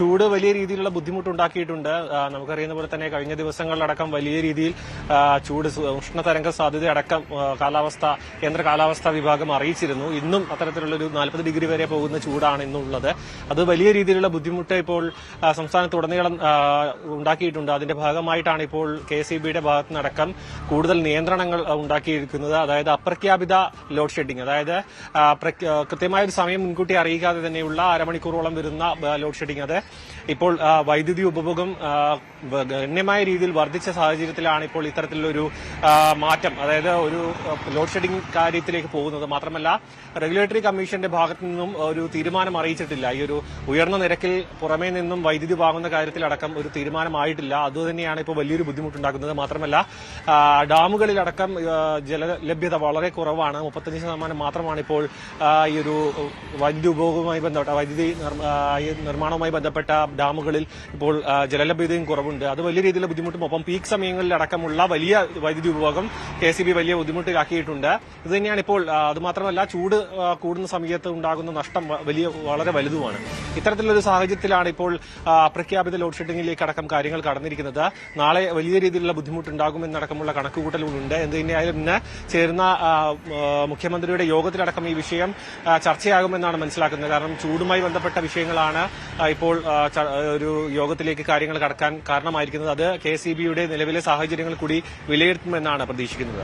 ചൂട് വലിയ രീതിയിലുള്ള ബുദ്ധിമുട്ടുണ്ടാക്കിയിട്ടുണ്ട്. നമുക്കറിയുന്ന പോലെ തന്നെ കഴിഞ്ഞ ദിവസങ്ങളിലടക്കം വലിയ രീതിയിൽ ചൂട് ഉഷ്ണതരംഗ സാധ്യത അടക്കം കേന്ദ്ര കാലാവസ്ഥാ വിഭാഗം അറിയിച്ചിരുന്നു. ഇന്നും അത്തരത്തിലുള്ളൊരു 40 ഡിഗ്രി വരെ പോകുന്ന ചൂടാണ് ഇന്നുള്ളത്. അത് വലിയ രീതിയിലുള്ള ബുദ്ധിമുട്ട് ഇപ്പോൾ സംസ്ഥാനത്തുടനീളം ഉണ്ടാക്കിയിട്ടുണ്ട്. അതിന്റെ ഭാഗമായിട്ടാണ് ഇപ്പോൾ KSEBയുടെ ഭാഗത്തു നിന്നടക്കം കൂടുതൽ നിയന്ത്രണങ്ങൾ ഉണ്ടാക്കിയിരിക്കുന്നത്. അതായത് അപ്രഖ്യാപിത ലോഡ് ഷെഡിംഗ്, അതായത് കൃത്യമായ ഒരു സമയം മുൻകൂട്ടി അറിയിക്കാതെ തന്നെയുള്ള അരമണിക്കൂറോളം വരുന്ന ലോഡ് ഷെഡിംഗ്, അത് ഇപ്പോൾ വൈദ്യുതി ഉപഭോഗം ഗണ്യമായ രീതിയിൽ വർദ്ധിച്ച സാഹചര്യത്തിലാണ് ഇപ്പോൾ ഇത്തരത്തിലൊരു മാറ്റം, അതായത് ഒരു ലോഡ് ഷെഡിംഗ് കാര്യത്തിലേക്ക് പോകുന്നത്. മാത്രമല്ല റെഗുലേറ്ററി കമ്മീഷന്റെ ഭാഗത്തു നിന്നും ഒരു തീരുമാനം അറിയിച്ചിട്ടില്ല. ഈ ഒരു ഉയർന്ന നിരക്കിൽ പുറമേ നിന്നും വൈദ്യുതി വാങ്ങുന്ന കാര്യത്തിലടക്കം ഒരു തീരുമാനമായിട്ടില്ല. അതുതന്നെയാണ് ഇപ്പോൾ വലിയൊരു ബുദ്ധിമുട്ടുണ്ടാക്കുന്നത്. മാത്രമല്ല ഡാമുകളിലടക്കം ജലലഭ്യത വളരെ കുറവാണ്. 35% മാത്രമാണ് ഇപ്പോൾ ഈ ഒരു വൈദ്യുതി ഉപഭോഗവുമായി ബന്ധപ്പെട്ട വൈദ്യുതി നിർമ്മാണവുമായി ബന്ധപ്പെട്ട ഡാമുകളിൽ ഇപ്പോൾ ജലലഭ്യതയും കുറവുണ്ട്. അത് വലിയ രീതിയിലുള്ള ബുദ്ധിമുട്ടും ഒപ്പം പീക്ക് സമയങ്ങളിൽ അടക്കമുള്ള വലിയ വൈദ്യുതി ഉപഭോഗം KSEB വലിയ ബുദ്ധിമുട്ടിലാക്കിയിട്ടുണ്ട്. ഇത് തന്നെയാണ് ഇപ്പോൾ. അതുമാത്രമല്ല ചൂട് കൂടുന്ന സമയത്ത് ഉണ്ടാകുന്ന നഷ്ടം വളരെ വലുതുമാണ്. ഇത്തരത്തിലൊരു സാഹചര്യത്തിലാണ് ഇപ്പോൾ അപ്രഖ്യാപിത ലോഡ് ഷെഡിംഗിലേക്ക് അടക്കം കാര്യങ്ങൾ കടന്നിരിക്കുന്നത്. നാളെ വലിയ രീതിയിലുള്ള ബുദ്ധിമുട്ടുണ്ടാകുമെന്നടക്കമുള്ള കണക്കുകൂട്ടലുകളുണ്ട്. എന്ത് തന്നെയായാലും ഇന്ന് ചേരുന്ന മുഖ്യമന്ത്രിയുടെ യോഗത്തിലടക്കം ഈ വിഷയം ചർച്ചയാകുമെന്നാണ് മനസ്സിലാക്കുന്നത്. കാരണം ചൂടുമായി ബന്ധപ്പെട്ട വിഷയങ്ങളാണ് ഇപ്പോൾ ഒരു യോഗത്തിലേക്ക് കാര്യങ്ങൾ കടക്കാൻ കാരണമായിരിക്കുന്നത്. അത് KSEBയുടെ നിലവിലെ സാഹചര്യങ്ങൾ കൂടി വിലയിരുത്തുമെന്നാണ് പ്രതീക്ഷിക്കുന്നത്.